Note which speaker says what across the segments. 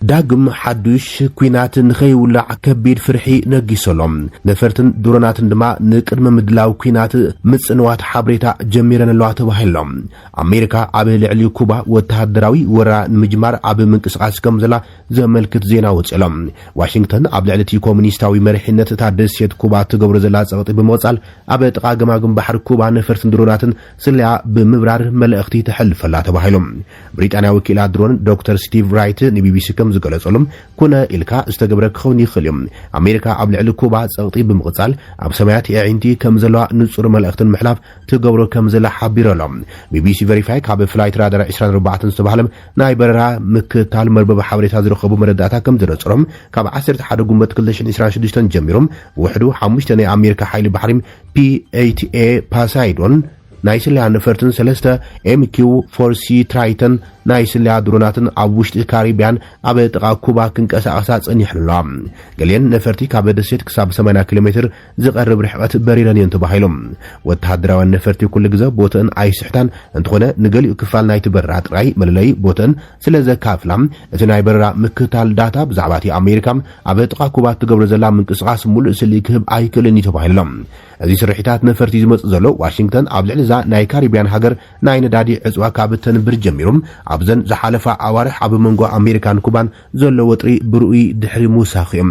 Speaker 1: داقم حدوش كوينات نخي ولا كبير فرحي نقيسلهم نفرتن درونات دما نقدم مدلاو كوينات مصنوات حبريتا جميرن اللوات وحيلهم أمريكا عبه لعلي كوبا وتهدراوي ورا نمجمار عبه منقسقاس كمزلا زملكت زينا وصلهم واشنطن عبد العلتي كومونيستاوي مرحنت تادسيت كوبا تغبر زلا صوت بموصال عبه تقاغماغم بحر كوبا نفرتن دروناتن سليا بمبرار ملأختي تحلف لا تباهلهم بريطانيا وكيل درون دكتور ستيف رايت نبي بي سي كم زغلصلهم كنا إلكا استغبرك خوني خليم أمريكا عبد العلي كوبا صوتي بمقصال اب سمايات عينتي كمزلا نصر ملأختن محلاف تغبرو كمزلا حبيرلهم بي بي سي فيريفاي كاب فلايت رادار 24 سبحلم ناي بررا مكتال مربب حبريتا زرخبو مرداتا كم زرصرم كاب 10 حد غمبت 2026 جميرهم وحدو 5 ناي أمريكا حيل بحريم P-8A باسايدون نايسلي نفرتن سلسته MQ-4C ترايتن نايسلي دروناتن عبوشت الكاريبيان عبد تقا كوبا كنقساقسا صنيحلهم قالين نفرتي كاب دسيت كساب 80 كيلومتر زقرب رحقت بريران ينتباهيلهم وتهدراو نفرتي كل غزا بوتن اي سحتان انتخونه نغلي كفال نايت برات راي مللي بوتن سلازا كافلام اتناي برا مكتال داتا بزعباتي امريكام عبد تقا كوبا تغبر زلا منقسقاس مول سلي كهب ايكلن يتباهيلهم ازي سرحيتات نفرتي زمص زلو واشنطن عبد ዛ ናይ ካሪቢያን ሃገር ናይ ነዳዲ ዕጽዋ ካብተን ብር ጀሚሩም ኣብዘን ዝሓለፈ ኣዋርሕ ኣብ መንጎ ኣሜሪካን ኩባን ዘሎ ወጥሪ ብሩኢ ድሕሪ ሙሳኺም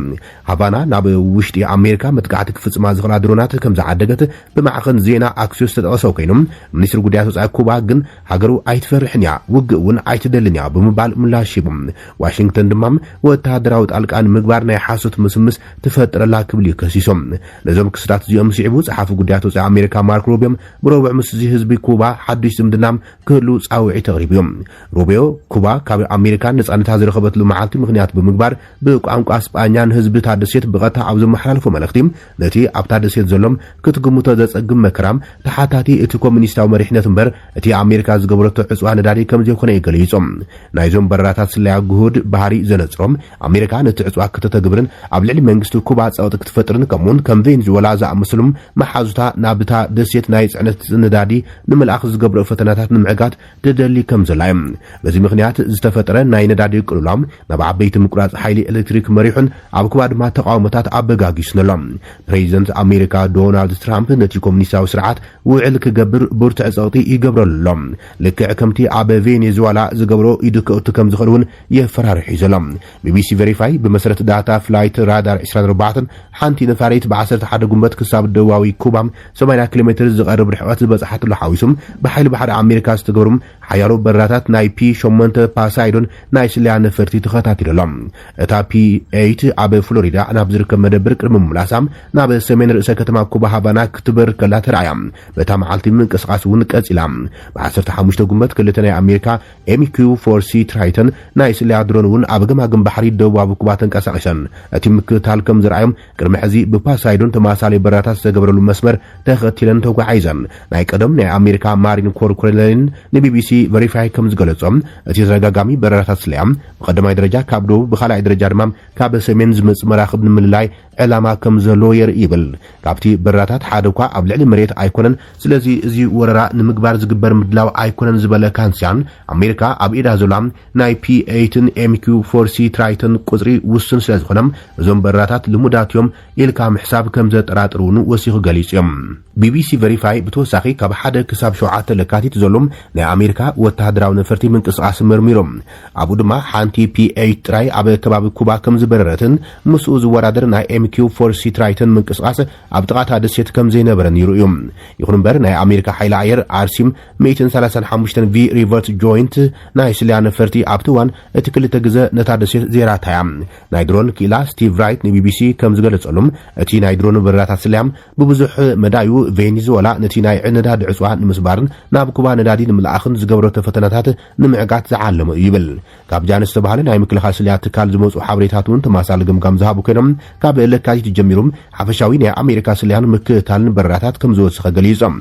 Speaker 1: ሃቫና ናብ ውሽጢ ኣሜሪካ መጥቃዕቲ ክፍጽማ ዝኽላ ድሮናት ከም ዝዓደገት ብማዕኸን ዜና ኣክሲዮስ ተጠቕሰው ኮይኖም ሚኒስትር ጉዳያት ወጻኢ ኩባ ግን ሃገሩ ኣይትፈርሕን እያ ውግእ እውን ኣይትደልን እያ ብምባል ምላሽ ሂቦም ዋሽንግተን ድማ ወተሃደራዊ ጣልቃን ምግባር ናይ ሓሶት ምስምስ ትፈጥረላ ክብል ይከሲሶም ነዞም ክስታት እዚኦም ሲዕቡ ጸሓፊ ጉዳያት ወጻኢ ኣሜሪካ ማርክ ሩቢዮ ብሮብዕ مسزي حزب كوبا حدش زمدنام كلو صاوعي تقريبيوم روبيو كوبا كاب امريكان نصانتا زرخبت له معالتي مخنيات بمغبار بቋንቋ اسبانيان حزب تادسيت بغتا عبد محلالفو ملختيم نتي ابتادسيت زلوم كتغموتو زصغم مكرام تحاتاتي اتي كومونيستاو مريحنت امبر اتي امريكا زغبرتو عصوا نداري كمزي كونه يغليصوم نايزوم براتات سلايا غهود بحري زنصروم امريكا نتي عصوا كتتغبرن ابلعلي منغستو كوبا صوت كتفطرن كمون كم فينزويلا زا مسلم محازتا نابتا دسيت ناي صنت ندادي نملأخ زغبر فتناتات نمعقات تدلي كم زلايم بزي مخنيات زتفتره ناي ندادي قلولام نبع بيت مقراص حيلي الكتريك مريحن ابكواد ما تقاومتات ابغاغيسنلام بريزيدنت امريكا دونالد ترامب نتي كومونيستاو سرعات وعل كغبر بورت اصوتي يغبرلهم لكع كمتي اب فينيزويلا زغبرو يدكوت كم زخرون يفرارح يزلام بي بي سي فيريفاي بمسرت داتا فلايت رادار 24 حنتي نفاريت ب10 حد غمبت كساب دواوي كوبام 80 كيلومتر زقرب رحوات بصحت له حويسم بحيل بحر امريكا استغبرم حيارو براتات ناي بي شومنت باسايدون ناي سليان فرتي تخاتاتيلهم اتا بي 8 اب فلوريدا انا بزرك مدبر قرم ملاسام ناب سمين رئيس كتما كوبا هابانا كتبر كلا ترعيام بتا معالتي من قسقاس ونقصيلام ب15 غمبت كلتنا امريكا MQ-4C ترايتن ناي سليا درونون ابغماغم بحري دباب كوبا تنقسقشن اتي مكتالكم زرعيم قرم حزي بباسايدون تماسالي براتات زغبرلو مسمر تختيلن توغعيزن ناي قدم ناي امريكا مارين كوركورلين نبي بي سي فيريفاي كم زغلصم اتي زرغاغامي براتات سليام بقدماي درجه كابدو بخلاي درجه دمام كاب سمين زمص مراخب نمللاي علاما كم زلوير يبل كابتي براتات حادوكا ابلعلي مريت ايكونن سلازي ازي وررا نمغبار زغبر مدلاو ايكونن زبله كانسيان امريكا ابيدا زلام ناي P-8 MQ-4C ترايتن قزري وسن سلازخنم زوم براتات لموداتيوم يلكام حساب كم زطراطرون وسيخ غليصيم بي بي سي فيريفاي بتوساخي كاب حدا كساب شوعات لكاتيت زلوم ناي امريكا وتهدراو نفرتي منقسقاس مرميروم ابو دما حانتي P-8 تراي ابي كباب كوبا كم زبررتن مسؤوز ورادر ناي MQ-4C ترايتن منقسقاس اب طقاتا دسيت كم زينبرن يرويوم يخون بر ناي امريكا حيل عير ارسيم 135 في ريفرت جوينت ناي سليان فرتي ابتوان اتكلته غزه نتا دسيت زيراتايام ناي درون كيلا ستيف رايت ني بي بي سي كم زغلصلم اتي ناي درون برات سليام ببزح مدايو فينيزويلا نتي ناي نداد عصوا نمسبارن ناب كوبا ندادي نملاخن زغبرو تفتناتات نمعقات زعلم يبل كاب جانس تبهال ناي مكلخا سليات تكال زمصو حبريتاتون تماسال غمغام زهابو كنم كاب لكايت جميروم حفشاوي ناي امريكا سليان مكتالن براتات كم زوس خغليصم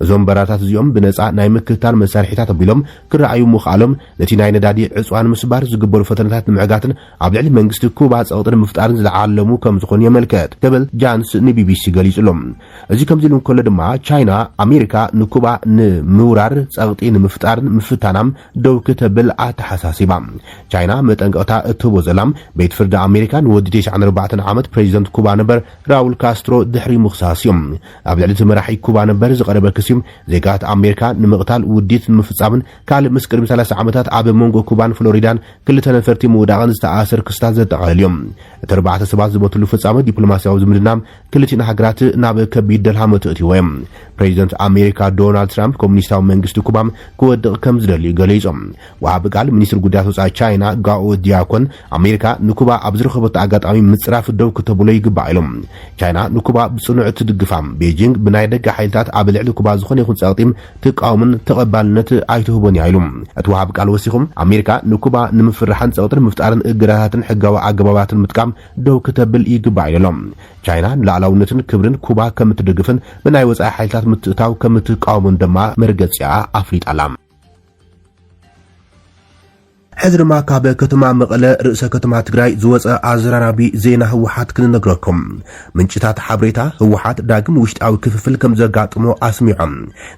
Speaker 1: زوم براتات زيوم بنصا ناي مكتال مسارحيتات بيلوم كرايو مخالم نتي ناي ندادي عصوان مسبار زغبرو فتناتات نمعقاتن ابلعلي منغست كوبا صوتن مفتارن زعلمو كم زخون يملكت قبل جانس ني بي بي سي غليصلم ازي كم زيلون كل دما تشاينا امريكا ኣሜሪካ ንኩባ ንምውራር ጸቕጢ ንምፍጣር ምፍታናም ደው ከተብል ኣተሓሳሲባ ቻይና መጠንቀቕታ እትቦ ዘላም ቤት ፍርዲ ኣሜሪካን ወዲ 94 ዓመት ፕሬዚደንት ኩባ ነበር ራውል ካስትሮ ድሕሪ ምኽሳስዮም ኣብ ልዕሊ መራሒ ኩባ ነበር ዝቐረበ ክሲም ዜጋት ኣሜሪካ ንምቕታል ውዲት ምፍጻምን ካል ምስ ቅድሚ 30 ዓመታት ኣብ መንጎ ኩባን ፍሎሪዳን ክልተ ነፈርቲ ምውዳቕን ዝተኣሰር ክስታት ዘጠቓልዮም እቲ 4 ሰባት ዝሞትሉ ፍጻመ ዲፕሎማስያዊ ዝምድናም ክልቲና ሃገራት ናብ ከቢድ ደልሃመት እትይዎም ፕሬዚደንት ኣሜሪካ ዶናልድ ትራምፕ ኮሙኒስታዊ መንግስቲ ኩባም ክወድቕ ከም ዝደልዩ ገሊጾም ወሃብ ቃል ሚኒስትር ጉዳያት ወጻኢ ቻይና ጋኦ ዲያኮን ኣሜሪካ ንኩባ ኣብ ዝረኸበቶ ኣጋጣሚ ምጽራፍ ደው ክትብሎ ይግባእ ኢሎም ቻይና ንኩባ ብጽኑዕ ትድግፋም ቤጂንግ ብናይ ደገ ሓይልታት ኣብ ልዕሊ ኩባ ዝኾነ ይኹን ጸቕጢም ትቃወምን ተቐባልነት ኣይትህቦን ኢሎም እቲ ወሃብ ቃል ወሲኹም ኣሜሪካ ንኩባ ንምፍራሕን ጸቕጥን ምፍጣርን እግራታትን ሕጋዊ ኣገባባትን ምጥቃም ደው ክትብል ይግባእ ኢሎም ቻይና ንላዕላውነትን ክብርን ኩባ ከም ትድግፍን ብናይ ወጻኢ ሓይልታት ምትእታው ከም ትቃወምን ድማ መርገጽያ ኣፍሊጣላ حزرما كابه كتما مقله رئيس كتما تግራይ ዝወፀ አዘራራቢ ዜና ህወሓት ክንነግረኩም ምንጭታት ሓብሬታ ህወሓት ዳግም ውሽጣዊ ክፍፍል ከም ዘጋጥሞ አስሚዖም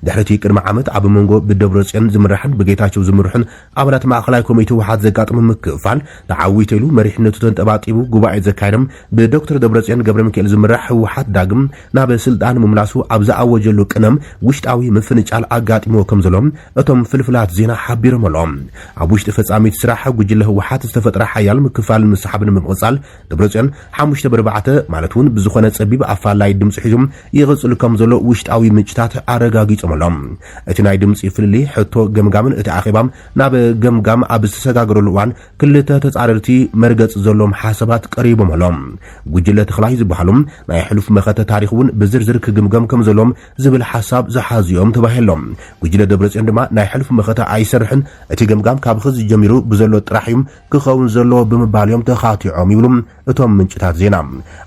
Speaker 1: ድሕረቲ ቅድመ ዓመት ኣብ መንጎ ብደብረጽዮን ዝምራሕን ብጌታቸው ዝምርሕን አባላት ማእከላይ ኮሚቴ ህወሓት ዘጋጥሞ ምክፋል ተዓዊተሉ መሪሕነቱ ተንጠባጢቡ ጉባኤ ዘካይደም ብዶክተር ደብረጽዮን ገብረ ሚካኤል ዝምራሕ ህወሓት ዳግም ናብ ስልጣን ምምላሱ ኣብ ዝኣወጀሉ ቅነም ውሽጣዊ ምፍንጫል አጋጥሞ ከም ዘሎም እቶም ፍልፍላት ዜና ሓቢሮም ኣሎም ኣብ ውሽጢ ፈጻሚ ስራح ጉጅለ ህወሓት ዝተፈጥረ ሓያል ምክፋል መስሓብን ምቅጻል ደብረጽዮን 5/4 ማለትውን ብዝኾነ ጸቢብ ኣፋላይ ድምጽ ሒዞም ይغጽሉ ከም ዘሎ ውሽጣዊ ምንጭታት ኣረጋጊጾም ኣሎም እቲ ናይ ድምጽ ፍልሊ ሕቶ ገምጋምን እቲ ኣኺባም ናብ ገምጋም ኣብ ዝተሰጋገረሉ እዋን ክልተ ተጻረርቲ መርገጽ ዘሎም ሓሳባት ቀሪቦም ኣሎም ጉጅለ ተኽላይ ዝበሃሉም ናይ ሕሉፍ መኸተ ታሪኽውን ብዝርዝር ክግምገም ከም ዘሎም ዝብል ሓሳብ ዝሓዝዮም ተባሂሎም ጉጅለ ደብረጽዮን ድማ ናይ ሕሉፍ መኸተ ኣይሰርሕን እቲ ገምጋም ካብ ኽዝ ጀሚሩ ብዘሎ ጥራሕዮም ክኸውን ዘሎ ብምባልዮም ተኻቲዖም ይብሉም እቶም ምንጭታት ዜና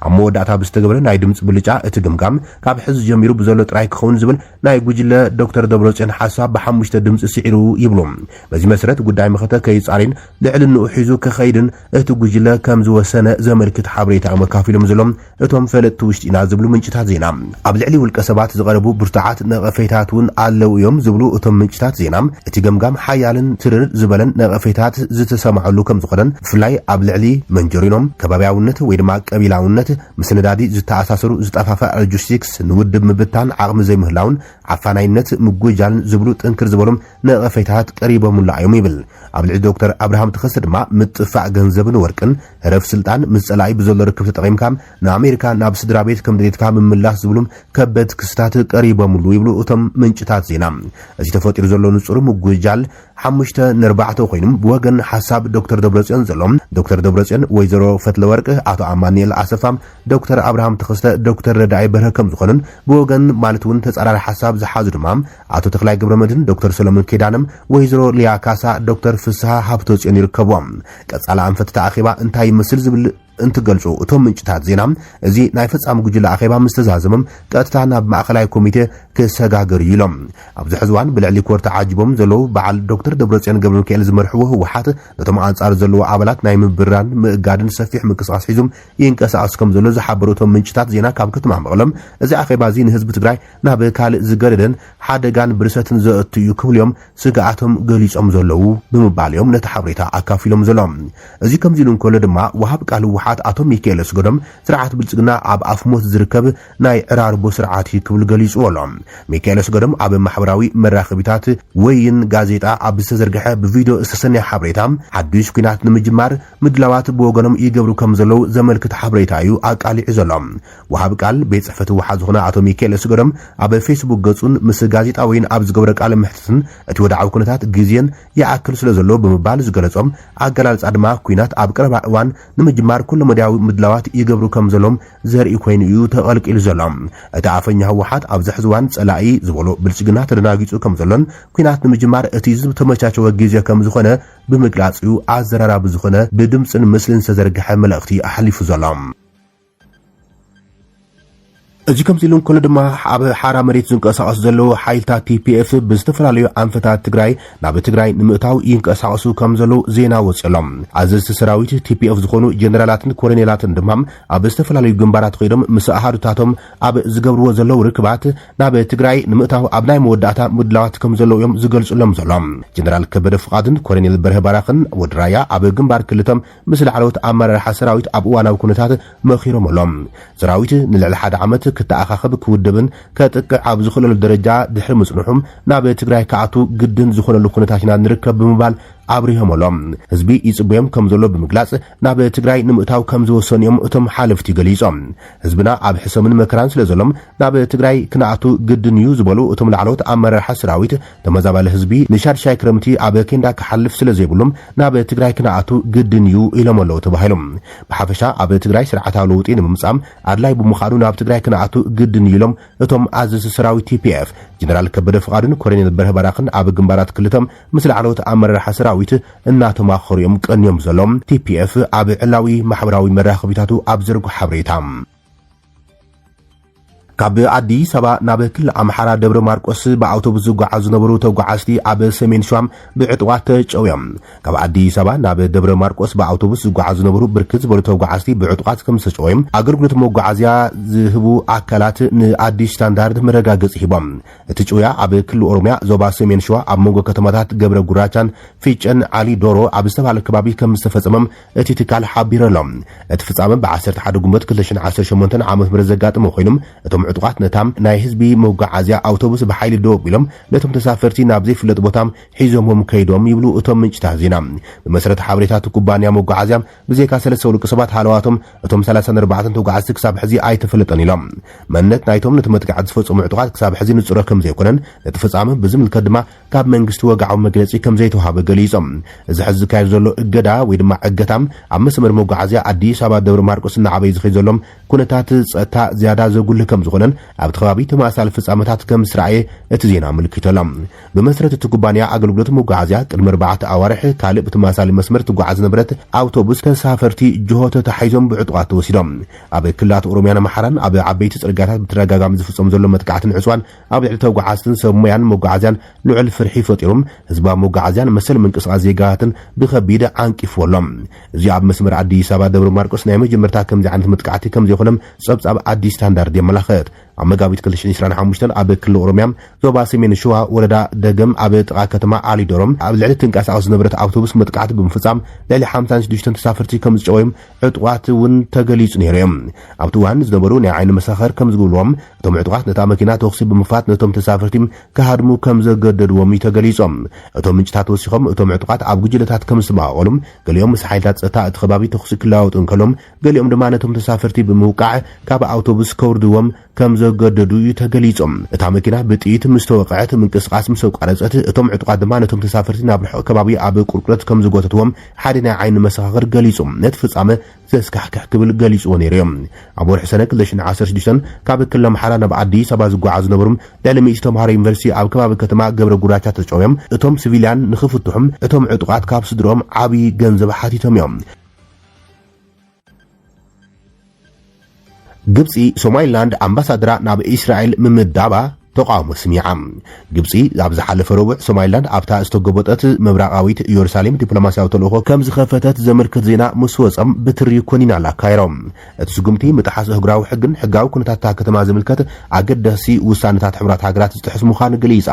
Speaker 1: ኣብ መወዳእታ ብዝተገበረ ናይ ድምጽ ብልጫ እቲ ግምጋም ካብ ሕዚ ጀሚሩ ብዘሎ ጥራይ ክኸውን ዝብል ናይ ጉጅለ ዶክተር ደብረጽዮን ሓሳብ ብ5 ድምጽ ሲዒሩ ይብሉም በዚ መሰረት ጉዳይ መኸተ ከይጻሪን ልዕልንኡ ሒዙ ክኸይድን እቲ ጉጅለ ከም ዝወሰነ ዘመልክት ሓበሬታ መካፊሎም ዘሎም እቶም ፈለጥቲ ውሽጢና ዝብሉ ምንጭታት ዜና ኣብ ልዕሊ ውልቀ ሰባት ዝቐረቡ ብርቱዓት ነቐፌታት እውን ኣለው እዮም ዝብሉ እቶም ምንጭታት ዜና እቲ ገምጋም ሓያልን ትርር ዝበለን ነቐፌታት ዝተሰማዓሉ ከም ዝኾነን ፍላይ ኣብ ልዕሊ መንጀሪኖም ከባቢያውነት ወይ ድማ ቀቢላውነት ምስነዳዲ ዝተኣሳሰሩ ዝጠፋፈ ሎጂስቲክስ ንውድብ ምብታን ዓቕሚ ዘይምህላውን ዓፋናይነት ምጉጃልን ዝብሉ ጥንክር ዝበሎም ነቐፌታት ቀሪቦም ላዮም ይብል ኣብ ልዕሊ ዶክተር አብርሃም ተኸሰ ድማ ምጥፋዕ ገንዘብን ወርቅን ረፍ ስልጣን ምጸላይ ብዘሎ ርክብ ተጠቂምካ ንኣሜሪካ ናብ ስድራ ቤት ከም ድሌትካ ምምላስ ዝብሉም ከበድ ክስታት ቀሪቦም ይብሉ እቶም ምንጭታት ዜና እዚ ተፈጢሩ ዘሎ ንጹር ምጉጃል 5-4 ኮይኑም ወገን ሐሳብ ዶክተር ደብረጽዮን ዘሎም ዶክተር ደብረጽዮን ወይዘሮ ፈትለወርቅ አቶ አማኑኤል አሰፋም ዶክተር አብርሃም ተኸስተ ዶክተር ረዳይ በረከም ዝኾነን በወገን ማለቱን ተጻራሪ ሐሳብ ዝሓዙ ድማም አቶ ተክላይ ገብረመድን ዶክተር ሰለሞን ኬዳንም ወይዘሮ ሊያ ካሳ ዶክተር ፍስሐ ሀብተጽዮን ይርከቡም ቀጻላ አንፈት ተአኺባ እንታይ መስል ዝብል እንትገልጹ እቶም ምንጭታት ዜና እዚ ናይ ፈጻሚ ጉጅለ ኣኼባ ምስተዛዘመም ቀጥታ ናብ ማእከላይ ኮሚቴ ክሰጋገር ይሎም ኣብዚ ሕዝዋን ብልዕሊ ኮርታ ዓጅቦም ዘለው በዓል ዶክተር ደብረጽዮን ገብረ ሚካኤል ዝመርሕዎ ህወሓት ነቶም አንጻር ዘለው ኣባላት ናይ ምብራን ምእጋድን ሰፊሕ ምንቅስቃስ ሒዞም ይንቀሳቀሱ ከም ዘሎ ዝሓበሩ እቶም ምንጭታት ዜና ካብ ከተማ መቐለም እዚ ኣኼባ እዚ ንህዝቢ ትግራይ ናብ ካልእ ዝገረደን ሓደጋን ብርሰትን ዘእትዩ ክብልዮም ስጋኣቶም ገሊጾም ዘለው ብምባልዮም ነቲ ሓበሬታ ኣካፊሎም ዘሎም እዚ ከምዚ ኢሉ እንከሎ ድማ ወሃብ ቃል አቶ ሚካኤል ስጎደም ስርዓት ብልጽግና ኣብ ኣፍሞት ዝርከብ ናይ ዕራርቦ ስርዓት ክብል ገሊጹ ኣሎም ሚካኤል ስጎደም ኣብ ማሕበራዊ መራኸቢታት ወይን ጋዜጣ ኣብ ዝተዘርግሐ ብቪድዮ ዝተሰነየ ሓበሬታ ሓድሽ ኩናት ንምጅማር ምድላዋት ብወገኖም ይገብሩ ከም ዘለው ዘመልክት ሓበሬታ እዩ ኣቃሊዑ ዘሎም ወሃብ ቃል ቤት ጽሕፈት ህወሓት ዝኾነ ኣቶ ሚካኤል ስጎደም ኣብ ፌስቡክ ገጹን ምስ ጋዜጣ ወይን ኣብ ዝገበረ ቃለ ምሕትትን እቲ ወድዓዊ ኩነታት ግዜን ይኣክል ስለ ዘሎ ብምባል ዝገለጾም ኣገላልጻ ድማ ኩናት ኣብ ቀረባ እዋን ንምጅማር መድያዊ ምድላዋት ይገብሩ ከም ዘሎም ዘርኢ ኮይኑ እዩ ተቐልቂሉ ዘሎም እቲ ኣፈኛ ህወሓት ኣብ ዝሕዝዋን ጸላኢ ዝበሎ ብልጽግና ተደናጊጹ ከም ዘሎን ኩናት ንምጅማር እቲ ዝተመቻቸወ ግዜ ከም ዝኾነ ብምግላጽ እዩ ኣዘራራቢ ዝኾነ ብድምጽን ምስልን ዝተዘርግሐ መልእኽቲ ኣሕሊፉ ዘሎም እዚ ከምዚሉን ኩሉ ድማ ኣብ ሓራ መሬት ዝንቀሳቀሱ ዘለው ሓይልታት TPF ብዝተፈላለዩ አንፈታት ትግራይ ናብ ትግራይ ንምእታው ይንቀሳቀሱ ከም ዘለው ዜና ወጽሎም ኣዘዝቲ ሰራዊት TPF ዝኾኑ ጀነራላትን ኮሎኔላትን ድማ ኣብ ዝተፈላለዩ ግንባራት ኮይዶም ምስ ኣሃዱታቶም ኣብ ዝገብርዎ ዘለው ርክባት ናብ ትግራይ ንምእታው ኣብ ናይ መወዳእታ ምድላዋት ከም ዘለው እዮም ዝገልጹሎም ዘሎም ጀነራል ከበደ ፍቃድን ኮሎኔል በርሀ ባራኽን ወድራያ ኣብ ግንባር ክልቶም ምስ ላዕለዎት ኣመራርሓ ሰራዊት ኣብ እዋናዊ ኩነታት መኺሮምሎም ሰራዊት ንልዕሊ ሓደ ዓመት ክተኣኻኸብ ክውድብን ከጥቅዕ ኣብ ዝኽእለሉ ደረጃ ድሕሪ ምጽንሑም ናብ ትግራይ ከኣቱ ግድን ዝኾነሉ ኩነታት ኢና ንርከብ ብምባል አብሪሆሞሎም ህዝቢ ይጽበዮም ከም ዘሎ ብምግላጽ ናብ ትግራይ ንምእታው ከም ዝወሰኑዮም እቶም ሓለፍቲ ገሊጾም ህዝብና ኣብ ሕሰምን መከራን ስለዘሎም ናብ ትግራይ ክነኣቱ ግድን እዩ ዝበሉ እቶም ላዕለዎት ኣመራርሓ ሰራዊት ተመዛባለ ህዝቢ ንሻድሻይ ክረምቲ ኣብ ኬንዳ ክሓልፍ ስለዘይብሎም ናብ ትግራይ ክነኣቱ ግድን እዩ ኢሎም ኣለው ተባሂሎም ብሓፈሻ ኣብ ትግራይ ስርዓታዊ ለውጢ ንምምጻም ኣድላይ ብምዃኑ ናብ ትግራይ ክነኣቱ ግድን ኢሎም እቶም ኣዘዝቲ ሰራዊት TPF ጀነራል ከበደ ፍቃድን ኮሎኔል በርሀ ባራኽን ኣብ ግንባራት ክልቶም ምስ ላዕለዎት ኣመራርሓ ሰራዊት እናተማኸሩ እዮም ቀንዮም ዘሎም TPF ኣብ ዕላዊ ማሕበራዊ መራኸቢታቱ ኣብ ዝርጉ ሓበሬታ ካብ አዲስ አበባ ናብ ክልል አምሓራ ደብረ ማርቆስ በአውቶቡስ ዝጓዓዙ ነበሩ ተጓዓዝቲ ኣብ ሰሜን ሸዋም ብዕጥዋት ተጨውዮም ካብ አዲስ አበባ ናብ ደብረ ማርቆስ በአውቶቡስ ዝጓዓዙ ነበሩ ብርክት ዝበሉ ተጓዓዝቲ ብዕጥዋት ከም ተጨውዮም አገልግሎት መጓዓዝያ ዝህቡ አካላት ንአዲስ ስታንዳርድ መረጋገጽ ሂቦም እቲ ጨውያ ኣብ ክልል ኦሮሚያ ዞባ ሰሜን ሸዋ ኣብ መንጎ ከተማታት ገብረ ጉራቻን ፊጨን ዓሊ ዶሮ ኣብ ዝተባለ ከባቢ ከም ዝተፈጸመም እቲ ትካል ሓቢሮሎም እቲ ፍጻመ ብ11 ጉንበት 2018 ዓመት ምረት ዘጋጥሞ ኮይኖም እቶም ዕጥቃት ነታም ናይ ህዝቢ መጓዓዝያ አውቶቡስ በኃይል ዶብ ኢሎም ነቶም ተሳፈርቲ ናብ ዘይፍለጥ ቦታም ሒዞምም ከይዶም ይብሉ እቶም ምንጭታት ዜና በመሰረት ሓበሬታት ኩባንያ መጓዓዝያ ብዘይካ 3 ውልቅ ሰባት ሃለዋቶም እቶም 34 ተጓዓዝቲ ክሳብ ሕዚ ኣይተፈለጠን ኢሎም መንነት ናይቶም ነተመጥቃዕ ዝፈጽሙ ዕጥቃት ክሳብ ሕዚ ንጹረ ከም ዘይኮነን ነተፈጻመ ብዝምልከት ድማ ካብ መንግስቲ ወጋዓዊ መግለጺ ከም ዘይተዋሃበ ገሊጾም እዚ ሕዚ ካይድ ዘሎ እገዳ ወይ ድማ ዕገታም ኣብ መስመር መጓዓዝያ አዲስ አበባ ደብረ ማርቆስ ንዓበይ ዝኸይ ዘሎም ኩነታት ጸጥታ ዝያዳ ዘጉልህ ከም ዝኾነን ኣብ ተኸባቢ ተማሳል ፍጻመታት ከም ስራኤ እቲ ዜና ምልክቶሎም በመሰረት እቲ ኩባንያ አገልግሎት መጓዓዝያ ቅድሚ 4 ኣዋርሕ ካልእ ብተማሳሊ መስመር ትጓዓዝ ነበረት አውቶቡስ ተሳፈርቲ ጅሆተ ተሓይዞም ብዕጥቃት ተወሲዶም ኣብ ክልላት ኦሮሚያን ኣምሓራን ኣብ ዓበይቲ ጽርግያታት ብተደጋጋሚ ዝፍጸም ዘሎ መጥቃዕትን ዕጽዋን ኣብ ልዕሊ ተጓዓዝትን ሰብ ሞያን መጓዓዝያን ልዑል ፍርሒ ፈጢሮም ህዝባዊ መጓዓዝያን መሰል ምንቅስቃስ ዜጋትን ብከቢድ ዓንቂፍዎሎም እዚ ኣብ መስመር አዲስ አበባ ደብረ ማርቆስ ናይ መጀመርታ ከምዚ ዓይነት መጥቃዕቲ ከም ዘይኮነም ጸብጻብ አዲስ ስታንዳርድ የመላኽት ኣብ መጋቢት 2025 ኣብ ክልል ኦሮሚያ ዞባ ሰሜን ሸዋ ወረዳ ደገም ኣብ ጥቃ ከተማ አሊዶሮም ኣብ ልዕሊ ትንቀሳቐስ ዝነበረት አውቶቡስ መጥቃዕቲ ብምፍጻም ልዕሊ 56 ተሳፈርቲ ከም ዝጨወዮም ዕጥቋት እውን ተገሊጹ ነይሮም ኣብቲ እዋን ዝነበሩ ናይ ዓይኒ መሳኸር ከም ዝገብልዎም እቶም ዕጥቋት ነታ መኪና ተኽሲ ብምፋት ነቶም ተሳፈርቲ ከሃድሙ ከም ዘገደድዎም ተገሊጾም እቶም ምንጭታት ወሲኾም እቶም ዕጥቋት ኣብ ጉጅለታት ከም ዝተማቐሉም ገሊኦም ምስ ሓይልታት ጸጥታ እቲ ከባቢ ተኽሲ ክለዋወጡ እንከሎም ገሊኦም ድማ ነቶም ተሳፈርቲ ብምውቃዕ ካብ አውቶቡስ ከውርድዎም ከም ዘገደዱ ተገሊጾም እታ መኪና ብጥይት ምስተወቅዐት ምንቅስቃስ ምስ ቋረጸት እቶም ዕጥቋት ድማ ነቶም ተሳፈርቲ ናብ ርሑቕ ከባቢ ኣብ ቁርቁረት ከም ዝጎተትዎም ሓደ ናይ ዓይኒ መሰኻኽር ገሊጾም ነቲ ፍጻመ ዘስካሕክሕ ክብል ገሊጽዎ ነይሮም ኣብ ወርሒ ሰነ 2016 ካብ ክልል ኣምሓራ ናብ አዲስ አበባ ዝጓዓዙ ነበሩ ልዕሊ 100 ተምሃሮ ዩኒቨርሲቲ ኣብ ከባቢ ከተማ ገብረ ጉራቻ ተጨውዮም እቶም ሲቪልያን ንኽፍትሑም እቶም ዕጥቋት ካብ ስድሮም ዓብይ ገንዘብ ሓቲቶም እዮም ግብፂ ሶማሊላንድ አምባሳደራ ናብ እስራኤል ምምዳባ ተቃውሞ ስሚዓ ግብፂ ኣብ ዝሓለፈ ረቡዕ ሶማሊላንድ ኣብታ ዝተገበጠት መብራቃዊት ኢየሩሳሌም ዲፕሎማሲያዊ ተልእኮ ከም ዝኸፈተት ዘመልክት ዜና ምስ ወጸም ብትሪ ኮኒና ካይሮም እቲ ስጉምቲ ምጥሓስ ህግራዊ ሕግን ሕጋዊ ኩነታት ከተማ ዝምልከት ኣገዳሲ ውሳነታት ሕብራት ሃገራት ዝጥሕስ ምዃኑ ገሊጻ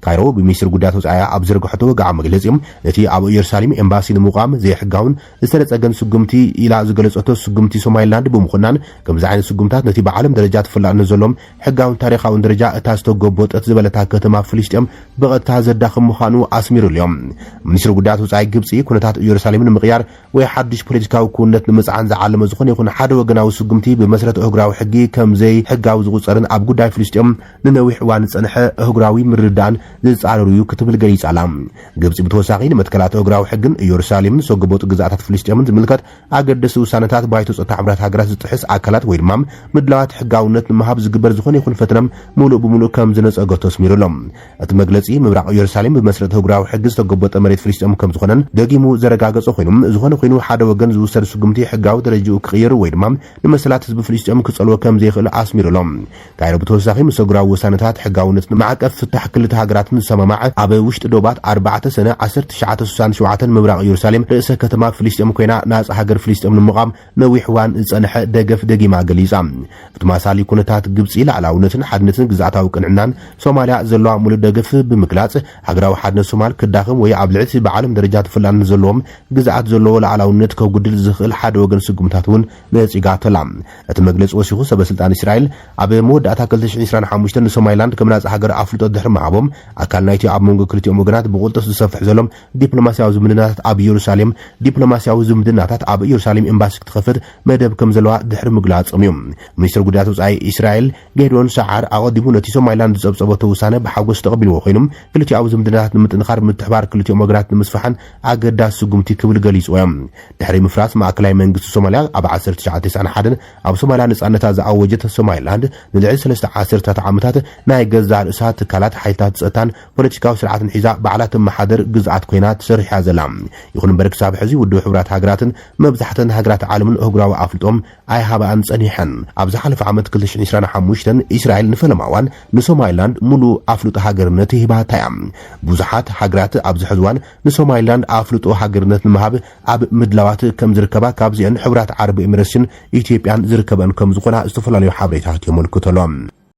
Speaker 1: ካይሮ ብሚኒስትር ጉዳያት ወጻኢ ኣብ ዝርግሕቶ ወግዓዊ መግለጺ እቲ ኣብ ኢየሩሳሌም ኤምባሲ ንምቋም ዘይሕጋውን ዝተነጸገን ስጉምቲ ኢላ ዝገለጸቶ ስጉምቲ ሶማሊላንድ ብምኹናን ከምዚ ዓይነት ስጉምታት ነቲ ብዓለም ደረጃ ተፈላጥነት ዘሎም ሕጋውን ታሪኻውን ደረጃ እታ ዝተገበጠት ዝበለታ ከተማ ፍልስጤም በቀጥታ ዘዳኽም ምዃኑ ኣስሚሩልዮም ሚኒስትር ጉዳያት ወጻኢ ግብፂ ኩነታት ኢየሩሳሌም ንምቕያር ወይ ሓድሽ ፖለቲካዊ ኩነት ንምጽዓን ዝዓለመ ዝኾነ ይኹን ሓደ ወገናዊ ስጉምቲ ብመሰረት እህግራዊ ሕጊ ከም ዘይ ሕጋዊ ዝቑጸርን ኣብ ጉዳይ ፍልስጤም ንነዊሕ እዋን ዝጸንሐ እህግራዊ ምርዳእን ዝጻረሩ እዩ ክትብል ገሊጻ ኣላ ግብፂ ብተወሳኺ ንመትከላት እህግራዊ ሕግን ኢየሩሳሌምን ዝተገበጡ ግዛኣታት ፍልስጤምን ዝምልከት ኣገደሲ ውሳነታት ባይቶ ጸጥታ ሕብራት ሃገራት ዝጥሕስ ኣካላት ወይ ድማ ምድላዋት ሕጋውነት ንምሃብ ዝግበር ዝኾነ ይኹን ፈተነም ሙሉእ ብምሉእ ከም ዝነጸገቶ ስሚሩሎም እቲ መግለጺ ምብራቕ ኢየሩሳሌም ብመስረተ ህጉራዊ ሕጊ ዝተገበጠ መሬት ፍልስጤም ከም ዝኾነን ደጊሙ ዘረጋገጸ ኮይኑ ዝኾነ ኮይኑ ሓደ ወገን ዝውሰድ ስጉምቲ ሕጋዊ ደረጃኡ ክቕይር ወይ ድማ ንመሰላት ህዝቢ ፍልስጤም ክጸልዎ ከም ዘይኽእል ኣስሚሩሎም ካይሮ ብተወሳኺ ምስ ህጉራዊ ወሳነታት ሕጋውነት ማዕቀፍ ፍታሕ ክልተ ሃገራትን ዝሰማማዕ ኣብ ውሽጢ ዶባት 4 ሰነ 1967 ምብራቕ ኢየሩሳሌም ርእሰ ከተማ ፍልስጤም ኮይና ናጻ ሃገር ፍልስጤም ንምቋም ነዊሕ እዋን ዝጸንሐ ደገፍ ደጊማ ገሊጻ ብተማሳሊ ኩነታት ግብጺ ላዕላውነትን ሓድነትን ግዛዕታዊ ቅንዕናን ሶማልያ ዘለዋ ሙሉእ ደገፍ ብምግላጽ ሃገራዊ ሓድነት ሶማል ክዳኸም ወይ ኣብ ልዕቲ ብዓለም ደረጃ ተፈላልነት ዘለዎም ግዛዓት ዘለዎ ላዕላውነት ከጉድል ዝኽእል ሓደ ወገን ስጉምታት እውን ነጺጋ ተላ እቲ መግለጺ ወሲኹ ሰበስልጣን እስራኤል ኣብ መወዳእታ 2025 ንሶማሊላንድ ከም ናጻ ሃገር ኣፍልጦ ድሕሪ ምሃቦም ኣካል ናይቲ ኣብ መንጎ ክልቲኦም ወገናት ብቁልጡፍ ዝሰፍሕ ዘሎም ዲፕሎማስያዊ ዝምድናታት ኣብ ኢየሩሳሌም ዲፕሎማስያዊ ዝምድናታት ኣብ ኢየሩሳሌም ኤምባሲ ክትኸፍት መደብ ከም ዘለዋ ድሕሪ ምግላጾም እዮም ሚኒስትር ጉዳያት ወጻኢ እስራኤል ጌዶን ሰዓር ኣቐዲሙ ነቲ ሶማሊላንድ ዝጸብጸበቶ ውሳነ ብሓጎስ ተቐቢልዎ ኮይኖም ክልቲኦም ዝምድናታት ንምጥንኻር ምትሕባር ክልቲኦም ወገናት ንምስፋሕን ኣገዳሲ ስጉምቲ ክብል ገሊጹ እዮም ድሕሪ ምፍራስ ማእከላይ መንግስቲ ሶማልያ ኣብ 1991 ኣብ ሶማልያ ነጻነታ ዝኣወጀት ሶማሊላንድ ንልዕሊ 3 ዓሰርተ ዓመታት ናይ ገዛ ርእሳ ትካላት ሓይልታት ጸጥታን ፖለቲካዊ ስርዓትን ሒዛ ባዕላት መሓደር ግዝኣት ኮይና ትሰርሓ ዘላ ይኹን እምበር ክሳብ ሕዚ ውድብ ሕብራት ሃገራትን መብዛሕትአን ሃገራት ዓለምን እህጉራዊ ኣፍልጦም ኣይሃባን ጸኒሐን ኣብ ዝሓለፈ ዓመት 2025 እስራኤል ንፈለማዋን ንሶማሊላንድ ሙሉእ ኣፍልጦ ሃገርነት ሂባታ እያ ብዙሓት ሃገራት ኣብ ዝሕዝዋን ንሶማሊላንድ ኣፍልጦ ሃገርነት ንምሃብ ኣብ ምድላዋት ከም ዝርከባ ካብዚአን ሕብራት ዓረብ ኤሚሬትስን ኢትዮጵያን ዝርከበን ከም ዝኾና ዝተፈላለዩ ሓበሬታት የመልክቱ ኣሎም